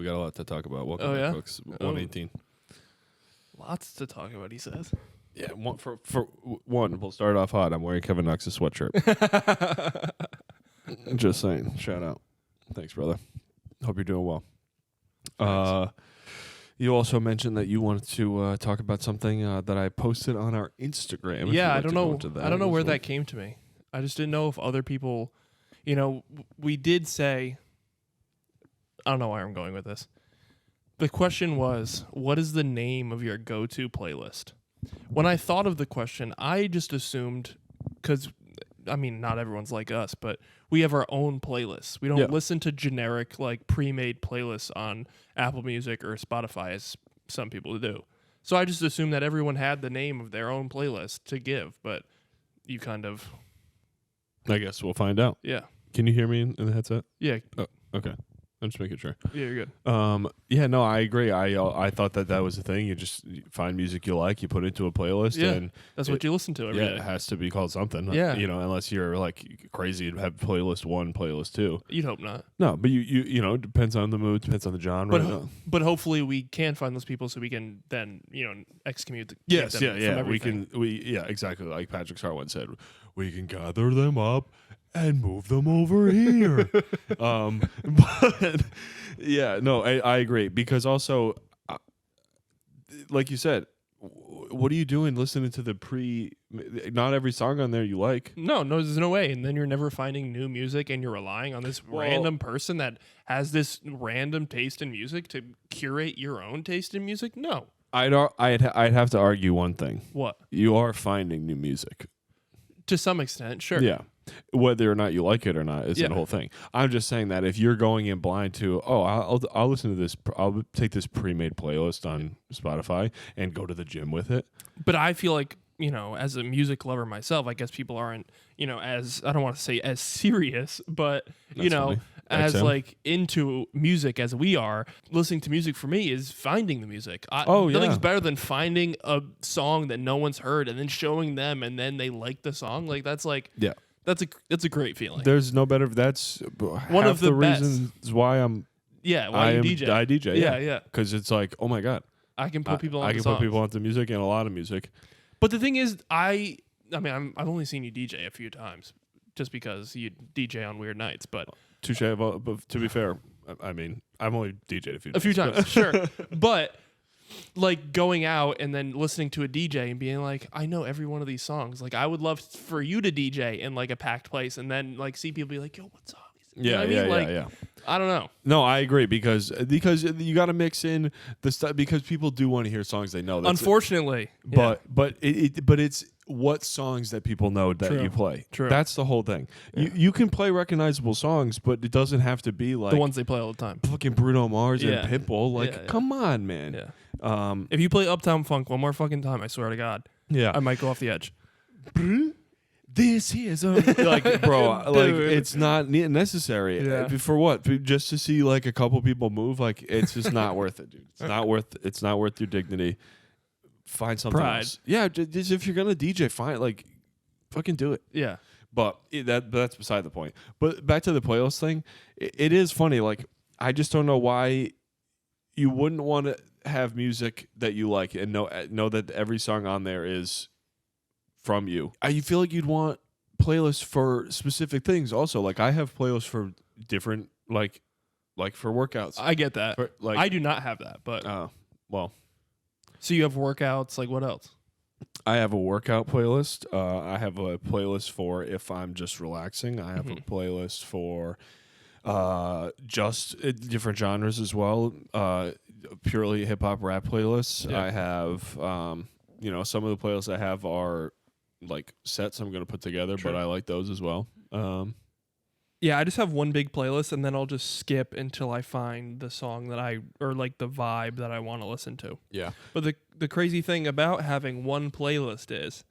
we got a lot to talk about. Welcome Oh, to yeah? Cooks 118. Lots to talk about, he says. Yeah, one, we'll start off hot. I'm wearing Kevin Knox's sweatshirt. Just saying. Shout out. Thanks, brother. Hope you're doing well. You also mentioned that you wanted to talk about something that I posted on our Instagram. Yeah, I don't know where that came to me. I just didn't know if other people, we did say, I don't know where I'm going with this. The question was, what is the name of your go-to playlist? When I thought of the question, I just assumed, because, not everyone's like us, but we have our own playlists. We don't listen to generic, pre-made playlists on Apple Music or Spotify, as some people do. So I just assumed that everyone had the name of their own playlist to give, but you kind of... I guess we'll find out. Yeah. Can you hear me in the headset? Yeah. Oh, okay. I'm just making sure. Yeah, you're good. Yeah, no, I agree. I thought that was the thing. You just find music you like, you put it into a playlist, and that's what you listen to every day. it has to be called something. Yeah. Unless you're crazy and have playlist 1, playlist 2. You'd hope not. No, but it depends on the mood, depends on the genre. But hopefully we can find those people so we can then excommunicate them. Yes, from everything. Exactly. Like Patrick Sarwin said, we can gather them up and move them over here. But yeah, no, I agree, because also, like you said, what are you doing listening to not every song on there you like? No, there's no way. And then you're never finding new music, and you're relying on this random person that has this random taste in music to curate your own taste in music. No. I'd have to argue one thing. What? You are finding new music. To some extent, sure. Yeah. Whether or not you like it or not is the whole thing. I'm just saying that if you're going in blind to, I'll listen to this, I'll take this pre-made playlist on Spotify and go to the gym with it. But I feel like, as a music lover myself, I guess people aren't, as, I don't want to say as serious, but, as into music as we are. Listening to music for me is finding the music. Nothing's better than finding a song that no one's heard and then showing them, and then they like the song. That's a great feeling. There's no better. That's one of the reasons why I'm. Yeah, why you DJ? I DJ. Yeah. Because it's like, oh my god, I can put people on. I can put people onto music, and a lot of music. But the thing is, I've only seen you DJ a few times, just because you DJ on weird nights. But touche. But to be fair, I've only DJed a few times, sure. But going out and then listening to a DJ and being like, I know every one of these songs. I would love for you to DJ in a packed place, and then see people be like, yo, what song? Yeah. I don't know. No, I agree, because you got to mix in the stuff, because people do want to hear songs they know. Unfortunately, but it's what songs that people know that you play. True. That's the whole thing. Yeah. You can play recognizable songs, but it doesn't have to be the ones they play all the time. Fucking Bruno Mars and Pitbull. Come on, man. Yeah. If you play Uptown Funk one more fucking time, I swear to God, I might go off the edge. This is bro, it's not necessary. Yeah. For what? Just to see a couple people move? It's just not worth it, dude. It's not worth your dignity. Find something else. Yeah, just if you're gonna DJ, fucking do it. Yeah. But that's beside the point. But back to the playlist thing, it is funny. I just don't know why you wouldn't want to have music that you like and know that every song on there is from you. You feel like you'd want playlists for specific things also. I have playlists for different, for workouts. I get that. I do not have that, but... well. So you have workouts, what else? I have a workout playlist. I have a playlist for if I'm just relaxing. I have a playlist for just different genres as well. Purely hip-hop rap playlists. Yeah. I have, some of the playlists I have are sets I'm going to put together, but I like those as well. Yeah, I just have one big playlist, and then I'll just skip until I find the song that the vibe that I want to listen to. Yeah. But the crazy thing about having one playlist is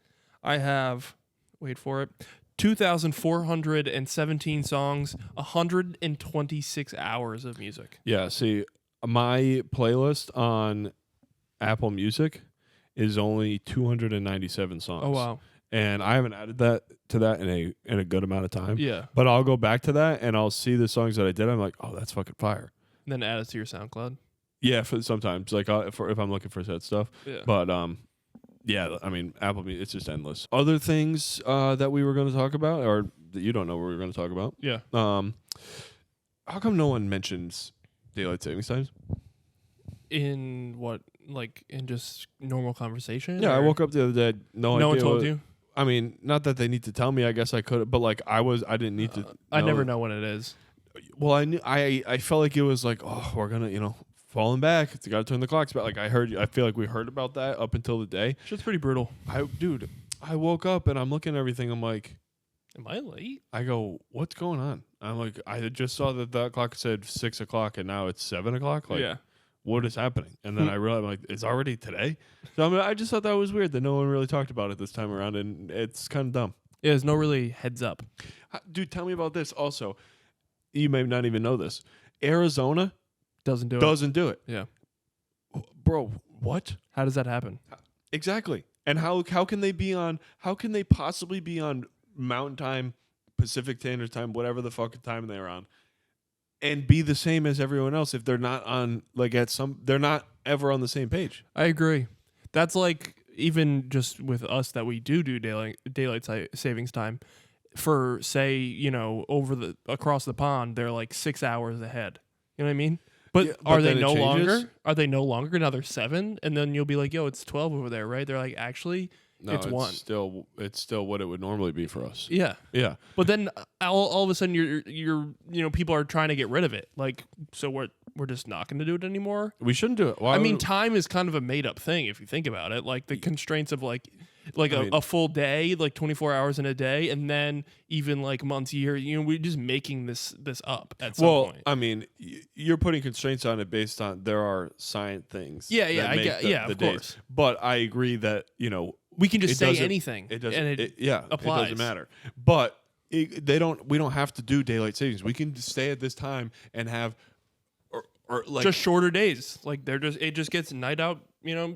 I have, wait for it, 2,417 songs, 126 hours of music. Yeah, see, my playlist on Apple Music is only 297 songs. Oh, wow. And I haven't added that to that in a good amount of time. Yeah. But I'll go back to that and I'll see the songs that I did. I'm like, oh, that's fucking fire. And then add it to your SoundCloud. Yeah, for sometimes like if I'm looking for set stuff. Yeah. But yeah, I mean Apple Music, it's just endless. Other things that we were going to talk about, or that you don't know what we were going to talk about. Yeah. How come no one mentions daylight savings times? In what, like in just normal conversation? Yeah, or? I woke up the other day. No one idea told what- you. I mean, not that they need to tell me. I guess I could, but like I didn't need to. I never know when it is. Well, I knew. I felt like it was like, oh, we're gonna, falling back. It's got to turn the clocks back. Like I feel like we heard about that up until the day. Shit's pretty brutal. I woke up and I'm looking at everything. I'm like, am I late? I go, what's going on? I'm like, I just saw that clock said 6 o'clock and now it's 7 o'clock. Like, yeah. what is happening? And then I realized, like, it's already today. So I mean, I just thought that was weird that no one really talked about it this time around, and it's kind of dumb. Yeah, there's no really heads up. Dude, tell me about this. Also, you may not even know this. Arizona Doesn't do it. Yeah. Bro, what? How does that happen? Exactly. And how can they be on? How can they possibly be on Mountain Time, Pacific Standard Time, whatever the fucking time they're on, and be the same as everyone else if they're not on they're not ever on the same page. I agree. That's like even just with us that we do daylight savings time. For say across the pond, they're like 6 hours ahead. You know what I mean? But, Yeah, are but they then it no changes? longer? Are they no longer? Now they're 7, and then you'll be like, "Yo, it's 12 over there, right?" They're like, "Actually, No, it's 1." It's still what it would normally be for us. Yeah, Yeah. but then all of a sudden you're people are trying to get rid of it. Like, so we're just not going to do it anymore. We shouldn't do it. Why I mean, would- time is kind of a made up thing if you think about it. Like the constraints of like I mean- a full day, like 24 hours in a day, and then even like months, year. We're just making this up at some point. I mean, you're putting constraints on it based on there are science things. Yeah, that I make get. the Of days. course. But I agree that We can just it say doesn't- anything. it doesn't. And It applies. doesn't matter. But we don't have to do daylight savings. We can stay at this time and have or like just shorter days. Like it just gets night out,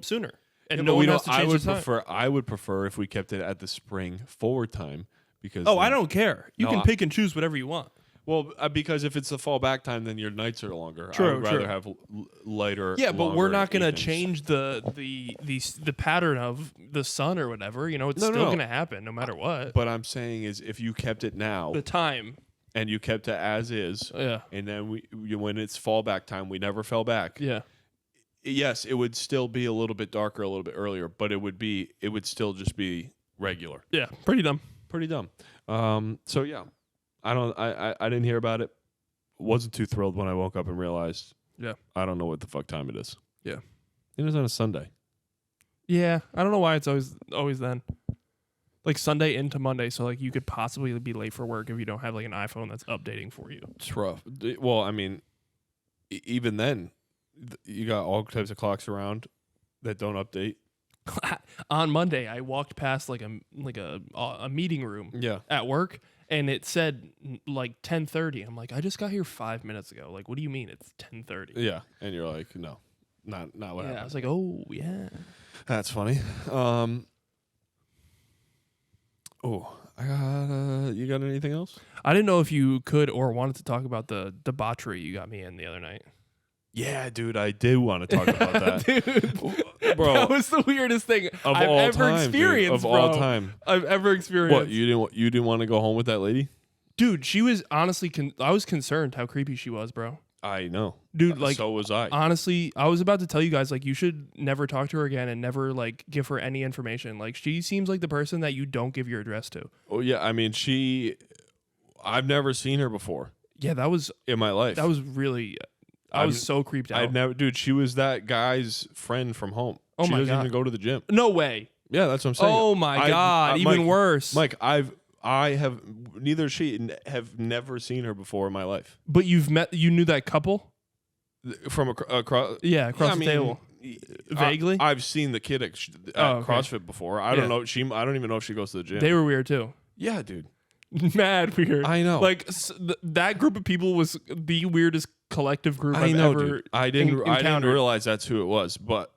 sooner. And Yeah, no but one has to change the time. I would prefer if we kept it at the spring forward time because Oh, I don't care. You No, can I- pick and choose whatever you want. Well, because if it's the fall back time, then your nights are longer. I True, would rather true. have lighter. Yeah, but we're longer not going to evenings. change the pattern of the sun or whatever. It's No, still no. going to happen no matter what. But I'm saying is, if you kept it now The time. and you kept it as is, Yeah. and then when it's fallback time, we never fell back. Yeah. Yes, it would still be a little bit darker, a little bit earlier, but it would still just be regular. Yeah. Pretty dumb. Pretty dumb. So yeah, I didn't hear about it. Wasn't too thrilled when I woke up and realized. Yeah. I don't know what the fuck time it is. Yeah. It was on a Sunday. Yeah. I don't know why it's always then. Like Sunday into Monday, so like you could possibly be late for work if you don't have like an iPhone that's updating for you. It's rough. Well, I mean, even then, you got all types of clocks around that don't update. On Monday, I walked past like a meeting room Yeah. at work, and it said like 10:30. I'm like, I just got here 5 minutes ago. Like, what do you mean it's 10:30? Yeah. And you're like, no, not what Yeah, I happened. was like, oh yeah. That's funny. You got anything else? I didn't know if you could or wanted to talk about the debauchery you got me in the other night. Yeah, dude, I did want to talk about that. Dude, Bro, that was the weirdest thing of I've all ever time, dude, experienced, of bro. all time. I've ever experienced. What, you didn't want to go home with that lady? Dude, she was honestly, I was concerned how creepy she was, bro. I know. Dude, like, so was I. honestly, I was about to tell you guys, like, you should never talk to her again and never, like, give her any information. Like, she seems like the person that you don't give your address to. Oh yeah, I mean, I've never seen her before Yeah, that was in my life. really, I was so creeped out. Dude, she was that guy's friend from home. Oh she my doesn't God. even go to the gym. No way. Yeah, that's what I'm saying. Oh my God, even Mike, worse. Mike, I have neither have never seen her before in my life. But you knew that couple? From across. Yeah, across I the mean, table. Vaguely? I've seen the kid at okay. CrossFit before. I Yeah. don't know. I don't even know if she goes to the gym. They were weird too. Yeah, dude. Mad weird. I know. Like that group of people was the weirdest collective group I I've know, ever dude. I didn't encountered. realize that's who it was, but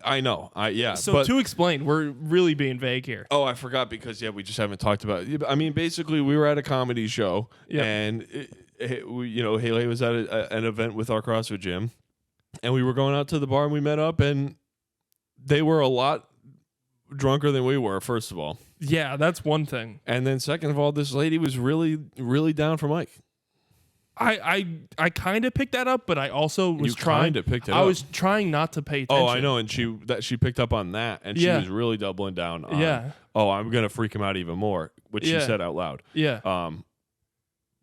I know. So but, to explain, we're really being vague here. oh, I forgot because we just haven't talked about it. I mean, basically, we were at a comedy show, Yep. and Haley was at an event with our CrossFit gym, and we were going out to the bar and we met up, and they were a lot drunker than we were, first of all. Yeah, that's one thing. And then second of all, this lady was really, really down for Mike. I kind of picked that up, but I also was trying to pick it up. I was trying not to pay attention. Oh, I know, and she picked up on that, and she was really doubling down on, I'm gonna freak him out even more, which she said out loud. Yeah.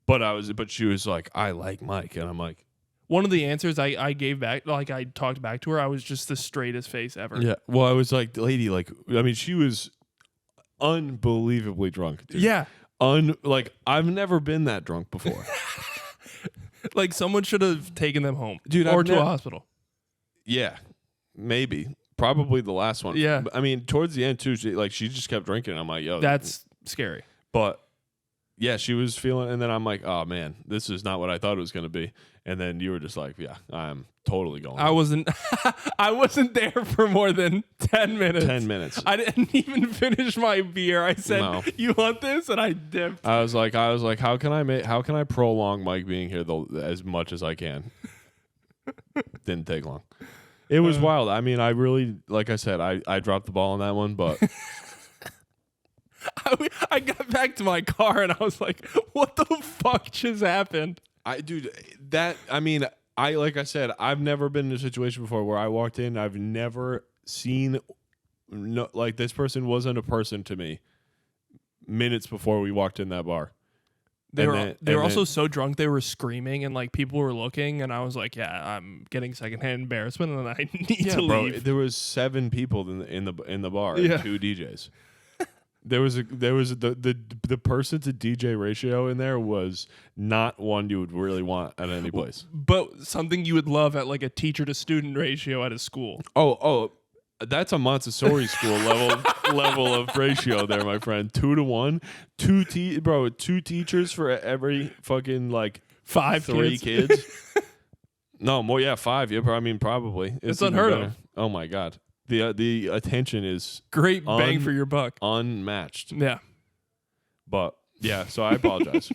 But she was like, I like Mike, and I'm like, one of the answers I gave back, like I talked back to her, I was just the straightest face ever. Yeah. Well, I was like, lady, like, I mean, she was unbelievably drunk, dude. Yeah. Like, I've never been that drunk before. Like, someone should have taken them home, dude, or to a hospital. Yeah, maybe, probably the last one. Yeah. I mean, towards the end too, she just kept drinking. I'm like, yo, that's scary. But yeah, she was feeling, and then I'm like, oh man, this is not what I thought it was going to be. And then you were just like, yeah, I'm totally going. I wasn't there for more than 10 minutes. 10 minutes. I didn't even finish my beer. I said, No. "You want this?" And I dipped. I was like, how can I prolong Mike being here as much as I can? Didn't take long. It was wild. I mean, I really, like I said, I dropped the ball on that one, but I got back to my car and I was like, what the fuck just happened? Like I said, I've never been in a situation before where I walked in. I've never seen, like, this person wasn't a person to me minutes before we walked in that bar. They were also so drunk they were screaming and like people were looking and I was like, yeah, I'm getting secondhand embarrassment and I need to leave. There was 7 people in the bar, yeah. And 2 DJs. There was the person to DJ ratio in there was not one you would really want at any place. But something you would love at like a teacher to student ratio at a school. Oh, that's a Montessori school level of ratio there, my friend. 2 to 1, 2 teachers for every fucking like 3 kids. No more, yeah, 5. Yeah, I mean probably. It's unheard of. Oh my god. The attention is great bang for your buck. Unmatched. Yeah. But yeah, so I apologize.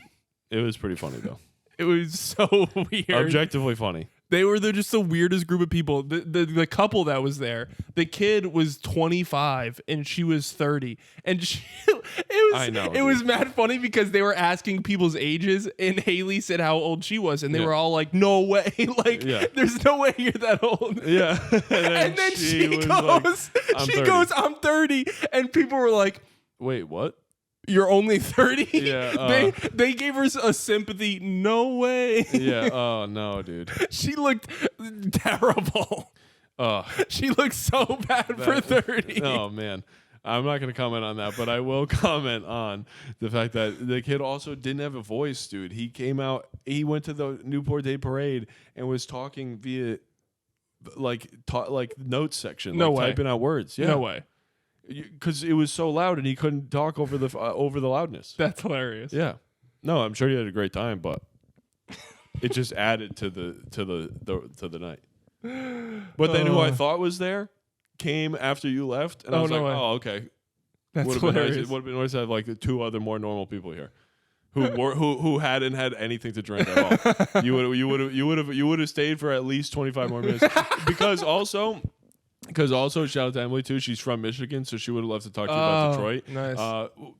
It was pretty funny though. It was so weird. Objectively funny. They're just the weirdest group of people. The couple that was there, the kid was 25 and she was 30. And it was mad funny because they were asking people's ages and Haley said how old she was and they were all like, no way. Like, there's no way you're that old. Yeah. and then she goes, I'm 30. And people were like, wait, what? You're only 30? Yeah. They gave her a sympathy. No way. Yeah. Oh, no, dude. She looked terrible. She looked so bad for 30. Oh, man. I'm not going to comment on that, but I will comment on the fact that the kid also didn't have a voice, dude. He came out, he went to the Newport Day Parade and was talking via, like notes section. No like way. Typing out words. Yeah. No way. Because it was so loud and he couldn't talk over the loudness. That's hilarious. Yeah, no, I'm sure he had a great time, but it just added to the night. But then who I thought was there came after you left, and I was like, oh, okay. That's hilarious. It would have been nice to have like 2 other more normal people here, who hadn't had anything to drink at all. You would have stayed for at least 25 more minutes because also, shout out to Emily too. She's from Michigan, so she would have loved to talk to you about Detroit. Nice.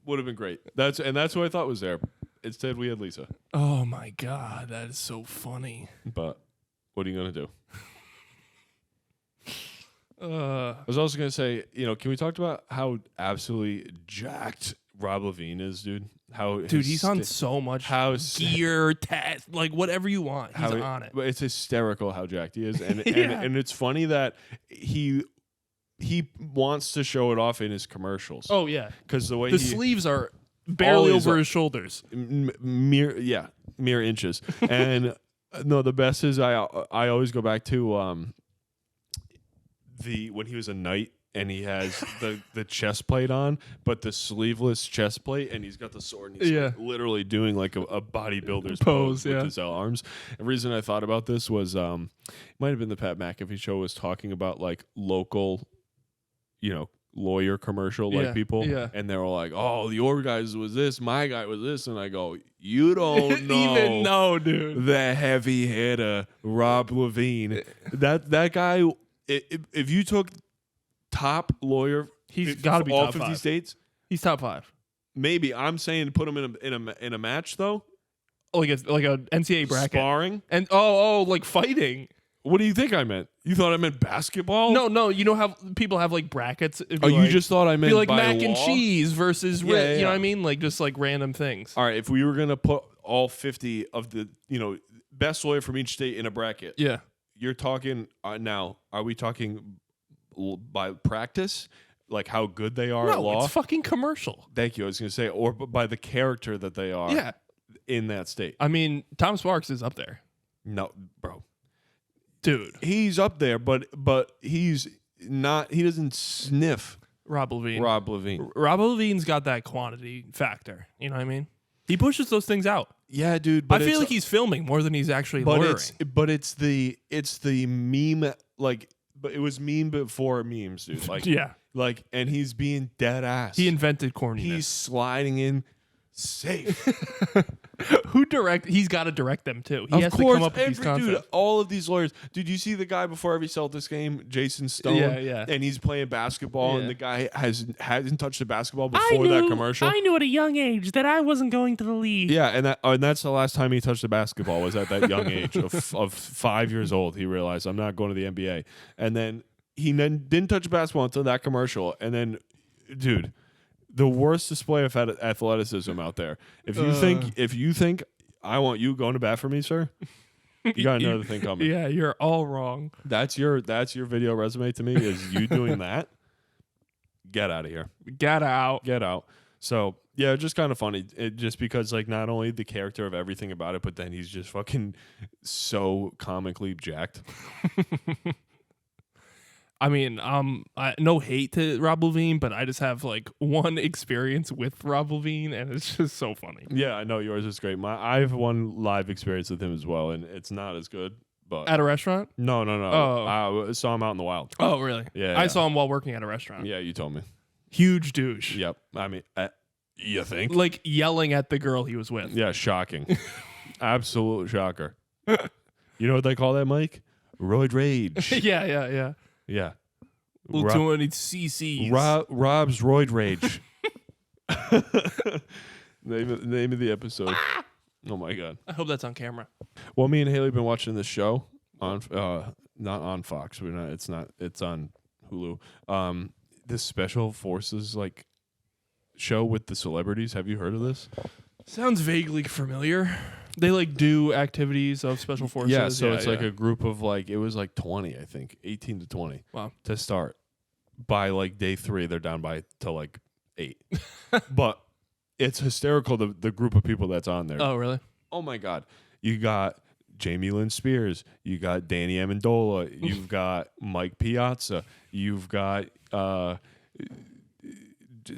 Would have been great. That's who I thought was there. Instead, we had Lisa. Oh my god, that is so funny. But what are you gonna do? I was also gonna say, can we talk about how absolutely jacked Rob Levine is, dude? Dude, he's on so much gear, like whatever you want, he's on it. But it's hysterical how jacked he is, and and it's funny that he wants to show it off in his commercials. Oh yeah, because the way the sleeves are barely over his shoulders, mere inches. And no, the best is I always go back to when he was a knight. And he has the chest plate on, but the sleeveless chest plate, and he's got the sword, and he's like literally doing like a bodybuilder's pose with his arms. The reason I thought about this was it might have been the Pat McAfee show was talking about like local, lawyer commercial like people, yeah. and they were like, "Oh, your guys was this, my guy was this," and I go, "You don't know, Even know, dude. the heavy hitter Rob Levine. That guy. If you took top lawyer, He's got to be all top 50 5. states, He's top 5. maybe. I'm saying put him in a match though, Like a NCAA bracket. sparring. And like fighting. What do you think I meant? You thought I meant basketball? No, you know how people have like brackets. Oh, you just thought I meant be like by mac and law? cheese versus Yeah, you know what I yeah. mean? Like just like random things. All right, if we were gonna put all 50 of the best lawyer from each state in a bracket, Yeah. you're talking now. Are we talking by practice, like how good they are at No, law? it's fucking commercial. Thank you. I was gonna say, or by the character that they are. Yeah. In that state. I mean, Tom Sparks is up there. No, bro. Dude. He's up there, but he's not. He doesn't sniff Rob Levine. Rob Levine. Rob Levine's got that quantity factor. You know what I mean? He pushes those things out. Yeah, dude. I But feel like he's filming more than he's actually lawyering. it's the meme, like, but it was meme before memes, dude. Like, Yeah. like, and he's being dead ass. He invented corniness. He's sliding in safe. He's got to direct them too. He Of has course, to come up with these dude, concepts. all of these lawyers. Dude, you see the guy before every Celtics game, Jason Stone? Yeah, yeah. And he's playing basketball, Yeah. and the guy hasn't touched the basketball before that commercial. I knew at a young age that I wasn't going to the league. Yeah, and that's the last time he touched the basketball was at that young age of 5 years old. He realized I'm not going to the NBA, and then he didn't touch basketball until that commercial. And then, dude, the worst display of athleticism out there. If you think I want you going to bat for me, sir, you got another thing coming. Yeah, you're all wrong. That's your video resume to me is you doing that. Get out of here. Get out. Get out. So yeah, just kind of funny. Just because like not only the character of everything about it, but then he's just fucking so comically jacked. I mean, no hate to Rob Levine, but I just have like one experience with Rob Levine, and it's just so funny. Yeah, I know yours is great. I have one live experience with him as well, and it's not as good. But At a restaurant? no. Oh. I saw him out in the wild. Oh, really? Yeah, I yeah. saw him while working at a restaurant. Yeah, you told me. Huge douche. Yep. I mean, you think? Like yelling at the girl he was with. Yeah, shocking. Absolute shocker. You know what they call that, Mike? Roid rage. yeah. Yeah. Little too many CCs. Rob's roid rage. name of the episode. Oh my god. I hope that's on camera. Well, me and Haley have been watching this show on not on Fox. It's on Hulu. This Special Forces like show with the celebrities. Have you heard of this? Sounds vaguely familiar. They like do activities of special forces. Yeah, so it's like a group of like it was like 20, I think, 18 to 20. Wow. To start. By like day 3, they're down to like 8. But it's hysterical the group of people that's on there. Oh, really? Oh my god. You got Jamie Lynn Spears, you got Danny Amendola, you've got Mike Piazza, you've got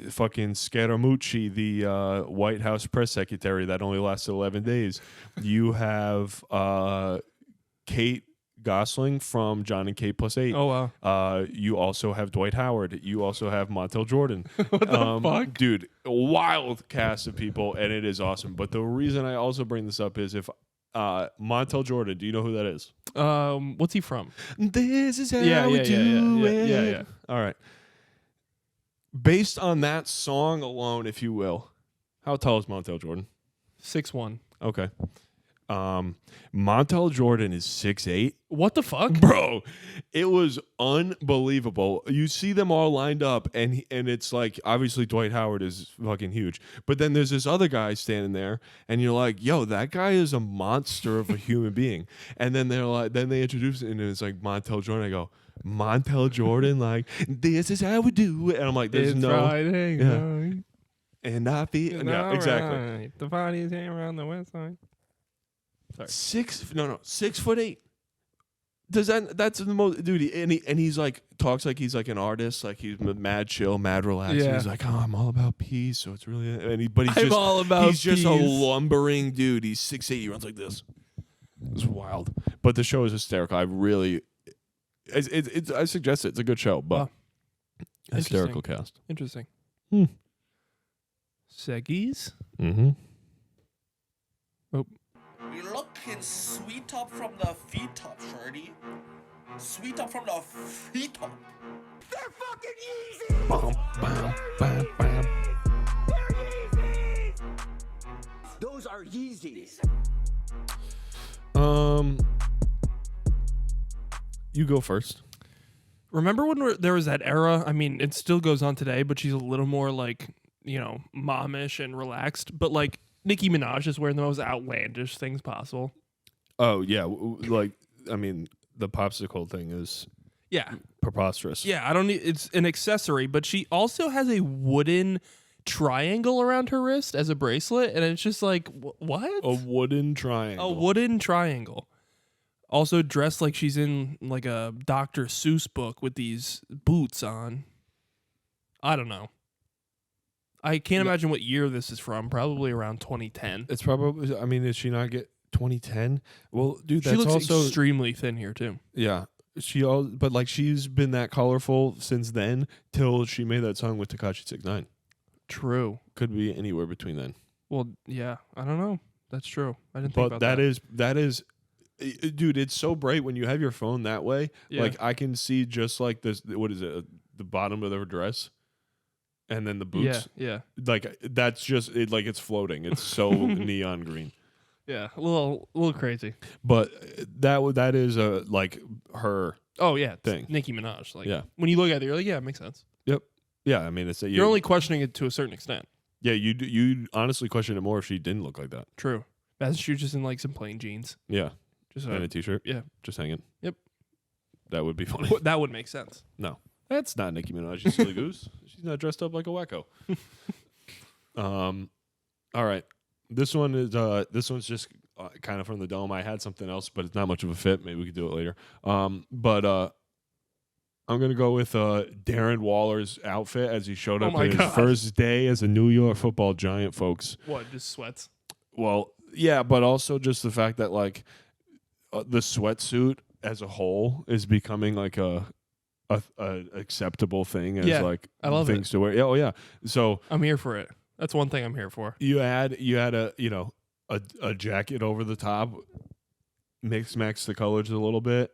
fucking Scaramucci, the White House press secretary that only lasted 11 days. You have Kate Gosling from John and Kate Plus 8. Oh, wow. You also have Dwight Howard. You also have Montel Jordan. What the fuck? Dude, a wild cast of people, and it is awesome. But the reason I also bring this up is if Montel Jordan, do you know who that is? What's he from? This is how we do it. Yeah. All right. Based on that song alone, if you will, how tall is Montel Jordan? 6'1". Okay. Montel Jordan is 6'8". What the fuck? Bro, it was unbelievable. You see them all lined up, and it's like, obviously Dwight Howard is fucking huge. But then there's this other guy standing there, and you're like, yo, that guy is a monster of a human being. And then they introduce it, and it's like Montel Jordan. I go, Montel Jordan, like, this is how we do it. And I'm like, there's It's no. Friday Yeah. night. And I feel. Yeah, exactly. Right. The party's here around the west side. Sorry. 6'8". That's the most dude, and he's like talks like he's like an artist, like he's mad chill, mad relaxed. Yeah. He's like, oh, I'm all about peace, so it's really but he's I'm just all about he's just a peace. lumbering dude. He's 6'8", he runs like this. It's wild, but the show is hysterical. I really, I suggest it. It's a good show, but Hysterical cast. Interesting. Hmm. Seggies? Mm-hmm. Oh. You looking sweet up from the feet up, shorty. Sweet up from the feet up. They're fucking easy! Bam, bam, bam, bam. Those are Yeezys. You go first. Remember when there was that era? I mean, it still goes on today, but she's a little more like, momish and relaxed. But like Nicki Minaj is wearing the most outlandish things possible. Oh yeah, the popsicle thing is preposterous. Yeah, I don't need. It's an accessory, but she also has a wooden triangle around her wrist as a bracelet, and it's just like what? A wooden triangle. A wooden triangle. Also dressed like she's in like a Dr. Seuss book with these boots on. I don't know. I can't imagine what year this is from. Probably around 2010. It's probably. I mean, did she not get 2010? Well, dude, that's she looks also extremely thin here too. Yeah, but like she's been that colorful since then till she made that song with Tekashi 6ix9ine. True. Could be anywhere between then. Well, yeah, I don't know. That's true. I didn't think about that. But that is, dude, it's so bright when you have your phone that way. Yeah. Like I can see just like this. What is it? The bottom of her dress, and then the boots. Yeah. Like that's just it. Like it's floating. It's so neon green. Yeah, a little crazy. But that is like her. Oh yeah, thing. Nicki Minaj. Like, Yeah. When you look at it, you're like, yeah, it makes sense. Yep. Yeah, I mean, You're only questioning it to a certain extent. Yeah, you honestly question it more if she didn't look like that. True. As she was just in like some plain jeans. Yeah, Just and a t-shirt. yeah. Just hanging. Yep. That would be funny. That would make sense. No, that's not Nicki Minaj. You silly goose. She's not dressed up like a wacko. All right. This one's just kind of from the dome. I had something else, but it's not much of a fit. Maybe we could do it later. But I'm gonna go with Darren Waller's outfit as he showed up in his first day as a New York Football Giant, folks. What? Just sweats? Well, yeah, but also just the fact that like the sweatsuit as a whole is becoming like a acceptable thing as like I love things to wear. Yeah, oh yeah. So I'm here for it. That's one thing I'm here for. you had a jacket over the top, max the colors a little bit.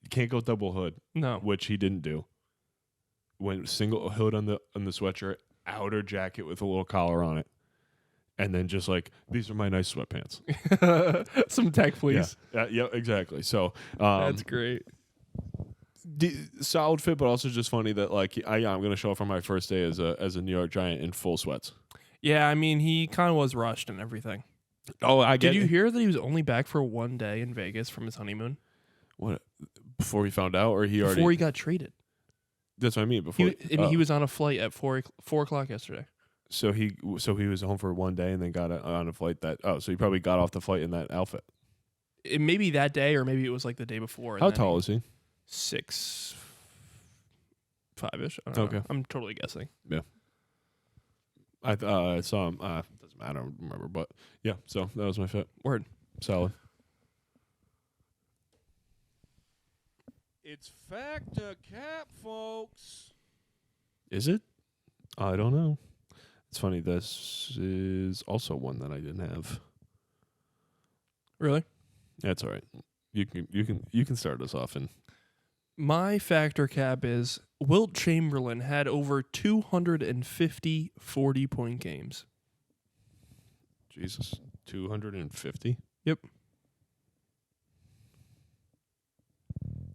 You can't go double hood. No. Which he didn't do. Went single hood on the sweatshirt, outer jacket with a little collar on it. And then just like, these are my nice sweatpants. Some tech, please. Yeah, exactly. So that's great. Solid fit, but also just funny that like I'm gonna show up for my first day as a New York Giant in full sweats. Yeah, I mean he kind of was rushed and everything. Oh, I get. Did you hear that he was only back for one day in Vegas from his honeymoon? What? Before he found out, or before he got traded? That's what I mean. Before he was on a flight at 4 o'clock yesterday. So he was home for one day and then got on a flight so he probably got off the flight in that outfit. It maybe that day, or maybe it was like the day before. How tall is he? 6'5" ish. Okay, I'm totally guessing. Yeah. I saw him. Doesn't matter. I don't remember, but yeah. So that was my fit. Word. Solid. It's Factor Cap, folks. Is it? I don't know. It's funny. This is also one that I didn't have. Really? That's all right. You can start us off. And my factor cap is Wilt Chamberlain had over 250 40-point games. Jesus, 250. Yep.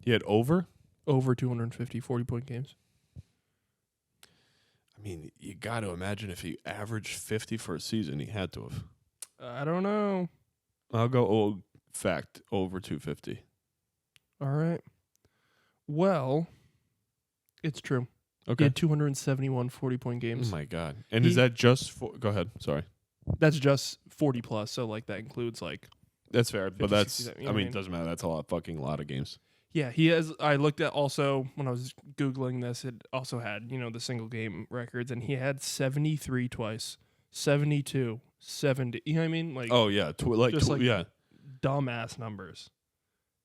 He had over 250 40-point games. I mean, you got to imagine if he averaged 50 for a season, he had to have. I don't know. I'll go fact over 250. All right. Well, it's true. Okay. He had 271 40-point games. Oh my God. And is that just for, go ahead. Sorry. That's just 40 plus. So like that includes like. That's fair. 50, But that's, 60, I mean, it doesn't matter. That's a lot of games. Yeah, he has. I looked at also when I was Googling this, it also had, the single game records, and he had 73 twice, 72, 70. You know what I mean? Like, oh, yeah. yeah. Dumbass numbers.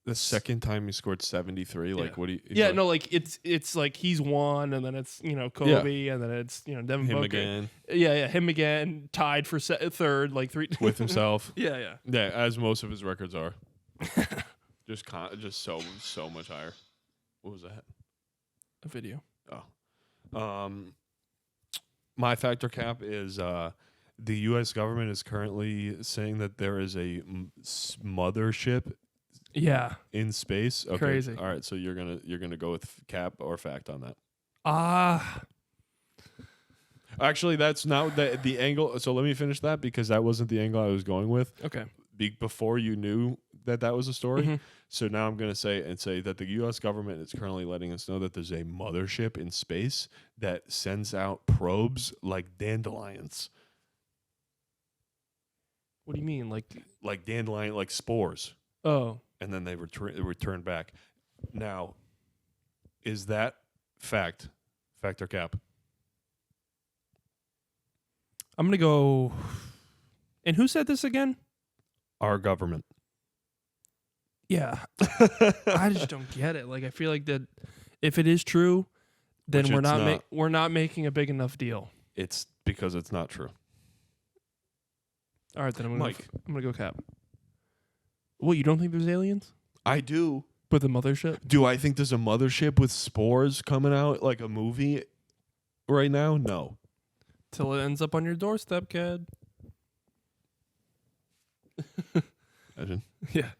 The second time he scored 73. Like, Yeah. what do you? Yeah, like, no, like it's like he's one, and then it's Kobe, and then it's Devin him Booker. again Yeah, him again, tied for third, like three with himself. Yeah. Yeah, as most of his records are. just so much higher. What was that? A video. Oh, my factor cap is the U.S. government is currently saying that there is a mothership. Yeah. In space. Okay. Crazy. All right, so you're gonna go with cap or fact on that. Actually, that's not the angle. So let me finish that because that wasn't the angle I was going with. Okay. Before you knew that was a story. Mm-hmm. So now I'm gonna say that the U.S. government is currently letting us know that there's a mothership in space that sends out probes like dandelions. What do you mean, like dandelion, like spores? Oh. And then they return back. Now, is that fact or cap? I'm gonna go. And who said this again? Our government. Yeah. I just don't get it. Like, I feel like that if it is true, then Which we're not making a big enough deal. It's because it's not true. All right, then I'm gonna go cap. What, you don't think there's aliens? I do. But the mothership? Do I think there's a mothership with spores coming out like a movie right now? No. Till it ends up on your doorstep, kid. Imagine. Yeah.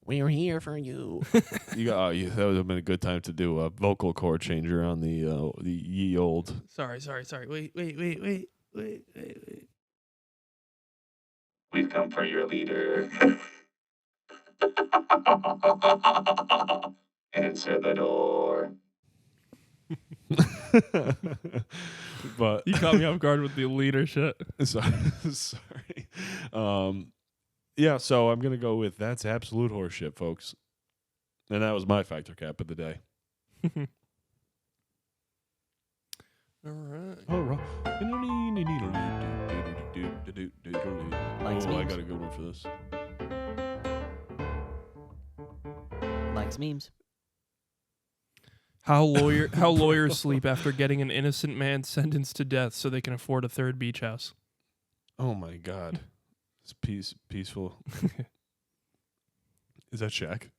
We're here for you. That would have been a good time to do a vocal chord changer on the ye old. Sorry. Wait. We've come for your leader. Answer the door. But You caught me off guard with the leadership. sorry. Yeah, so I'm gonna go with that's absolute horseshit, folks. And that was my factor cap of the day. All right. All right. Likes Oh, I memes. got a good one for this. Likes memes. How lawyers sleep after getting an innocent man sentenced to death so they can afford a third beach house. Oh my God, it's peaceful. Is that Shaq?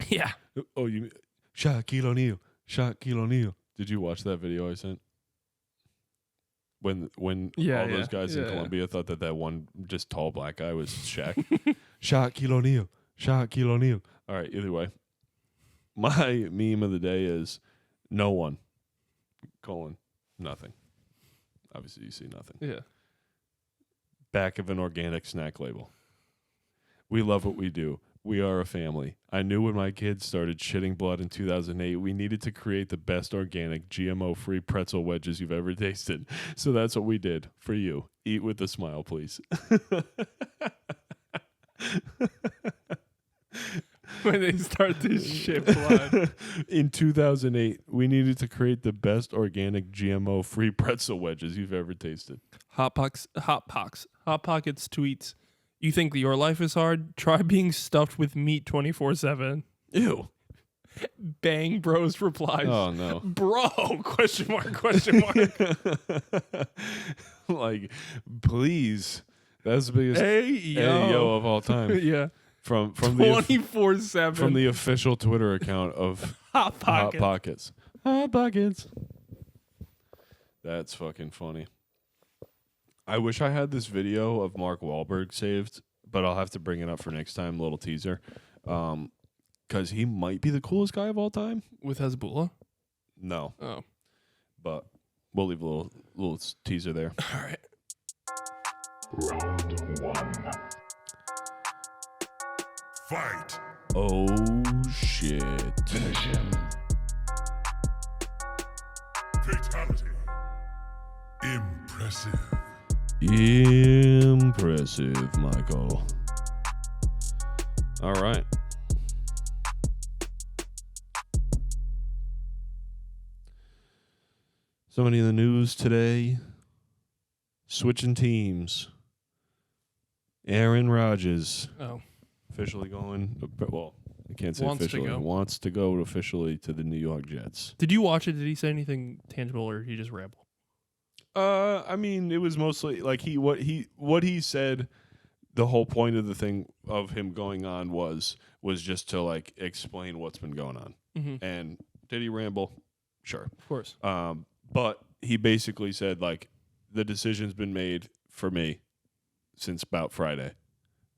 Yeah. Oh, you Shaquille O'Neal. Shaquille O'Neal. Did you watch that video I sent? When all those guys in Colombia thought that one just tall black guy was Shaq. Shaquille O'Neal. Shaquille O'Neal. All right, either way. My meme of the day is no one, nothing. Obviously, you see nothing. Yeah. Back of an organic snack label. We love what we do. We are a family. I knew when my kids started shitting blood in 2008, we needed to create the best organic, GMO-free pretzel wedges you've ever tasted. So that's what we did for you. Eat with a smile, please. When they start to shit blood. In 2008, we needed to create the best organic, GMO-free pretzel wedges you've ever tasted. Hot Pockets tweets, "You think your life is hard? Try being stuffed with meat 24/7. Ew. Bang Bros replies, Oh, no. "Bro, question mark. Like, please. That's the biggest Hey, yo of all time. Yeah. From the 24/7. from the official Twitter account of Hot Pocket. Hot Pockets. Hot Pockets. That's fucking funny. I wish I had this video of Mark Wahlberg saved, but I'll have to bring it up for next time, little teaser. Because he might be the coolest guy of all time. With Hezbollah? No, Oh. but we'll leave a little teaser there. All right. Round one. Fight. Oh, shit. Finish him. Fatality. Impressive. Impressive, Michael. All right. Somebody in the news today. Switching teams. Aaron Rodgers Oh. officially going. Well, I can't say Wants to officially. go. Wants to go officially to the New York Jets. Did you watch it? Did he say anything tangible, or did he just ramble? I mean, it was mostly like what he said. The whole point of the thing of him going on was just to like explain what's been going on. Mm-hmm. And did he ramble? Sure. Of course. But he basically said like the decision's been made for me since about Friday.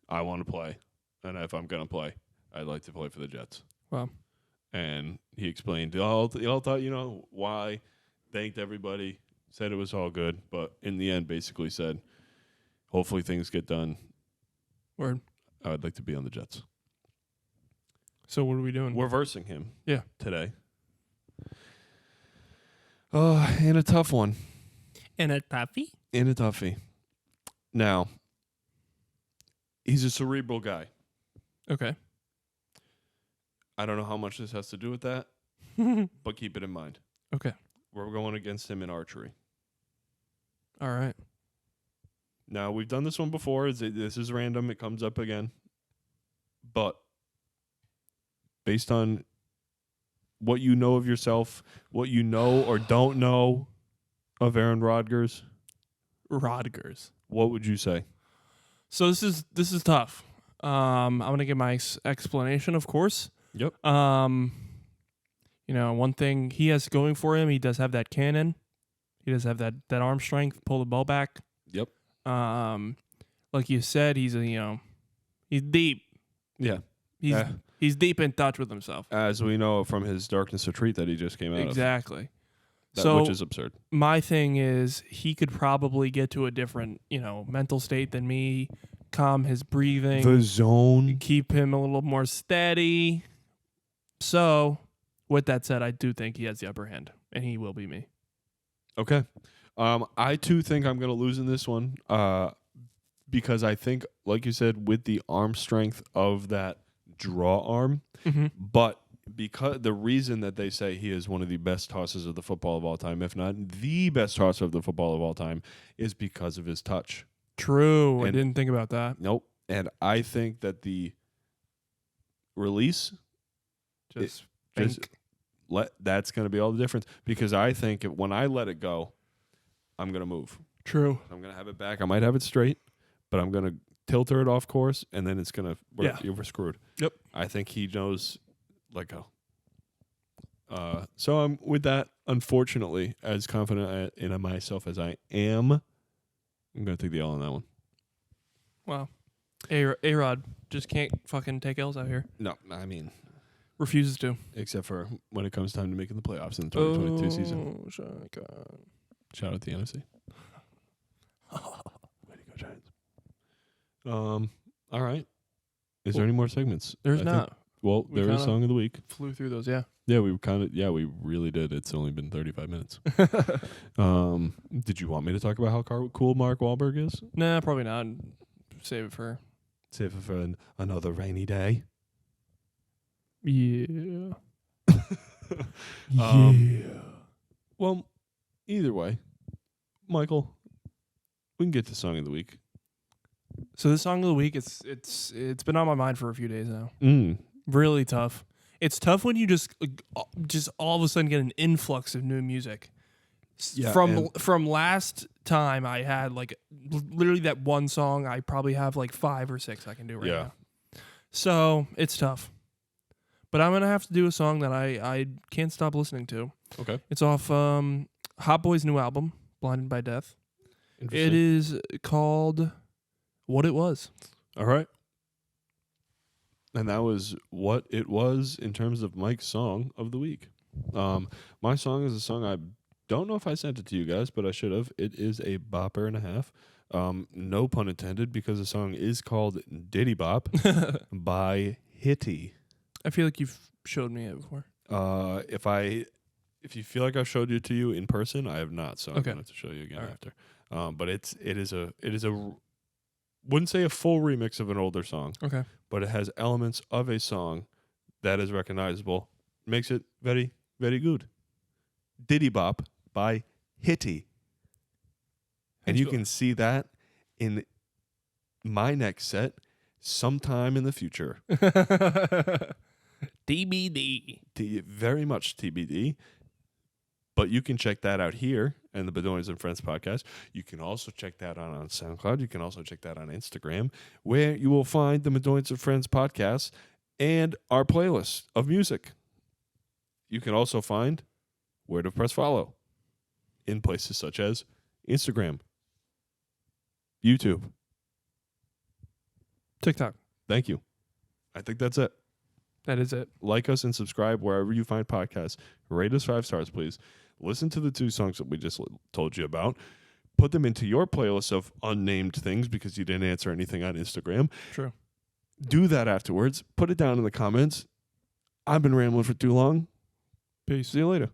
I want to play, and if I'm gonna play, I'd like to play for the Jets. Wow. And he explained they all thought why, thanked everybody, said it was all good, but in the end basically said hopefully things get done. Word. I would like to be on the Jets. So what are we doing? We're versing him. Yeah. Today. Oh, and a tough one. And a toughie? And a toughie. Now, he's a cerebral guy. Okay. I don't know how much this has to do with that, but keep it in mind. Okay. We're going against him in archery. All right. Now, we've done this one before. This is random. It comes up again. But based on what you know of yourself, what you know or don't know of Aaron Rodgers, what would you say? So this is tough. I'm gonna give my explanation, of course. Yep. One thing he has going for him, he does have that cannon. He does have that arm strength, pull the ball back. Yep. Like you said, he's he's deep. Yeah. He's deep in touch with himself. As we know from his Darkness Retreat that he just came out Exactly. of. Which is absurd. My thing is he could probably get to a different, mental state than me, calm his breathing, The zone. keep him a little more steady. So, with that said, I do think he has the upper hand, and he will be me. Okay. I too think I'm going to lose in this one because I think, like you said, with the arm strength of that draw arm, but because the reason that they say he is one of the best tossers of the football of all time, if not the best tosser of the football of all time, is because of his touch. True. I And- didn't think about that. Nope. And I think that the release, Just just that's going to be all the difference because I think when I let it go, I'm going to move. true. I'm going to have it back. I might have it straight, but I'm going to tilter it off course, and then it's going to we're screwed. Yep. I think he knows let go. So I'm with that. Unfortunately, as confident in myself as I am, I'm going to take the L on that one. Wow. A-Rod just can't fucking take L's out here. No, I mean, Refuses to. except for when it comes time to making the playoffs in the 2022 season. Oh, shotgun. Shout out to the NFC. Way to go, Giants. All right. Is there any more segments? There's I think- not. Well, We there is kinda- Song of the Week. Flew through those, yeah. Yeah, we really did. It's only been 35 minutes. Did you want me to talk about how cool Mark Wahlberg is? Nah, probably not. Save it for... Save it for another rainy day. Yeah. Well, either way, Michael, we can get to Song of the Week. So this song of the week, it's been on my mind for a few days now. Mm. Really tough. It's tough when you just all of a sudden get an influx of new music. Yeah, From last time I had literally that one song. I probably have 5 or 6 I can do right now. So it's tough. But I'm gonna have to do a song that I can't stop listening to. Okay. It's off Hot Boy's new album, Blinded by Death. It is called What It Was. All right. And that was what it was in terms of Mike's song of the week. My song is a song I don't know if I sent it to you guys, but I should have. It is a bopper and a half. No pun intended, because the song is called Diddy Bop by Hitty. I feel like you've showed me it before. If you feel like I've showed it to you in person, I have not, so I'm Okay. going to have to show you again All right. after. But it is a wouldn't say a full remix of an older song, Okay. but it has elements of a song that is recognizable. Makes it very, very good. Diddy Bop by Hitty. And you can see that in my next set sometime in the future. TBD. Very much TBD. But you can check that out here in the Madoians and Friends podcast. You can also check that out on SoundCloud. You can also check that on Instagram, where you will find the Madoians and Friends podcast and our playlist of music. You can also find where to press follow in places such as Instagram, YouTube. TikTok. Thank you. I think that's it. That is it. Like us and subscribe wherever you find podcasts. Rate us 5 stars, please. Listen to the 2 songs that we just told you about. Put them into your playlist of unnamed things because you didn't answer anything on Instagram. True. Do that afterwards. Put it down in the comments. I've been rambling for too long. Peace. See you later.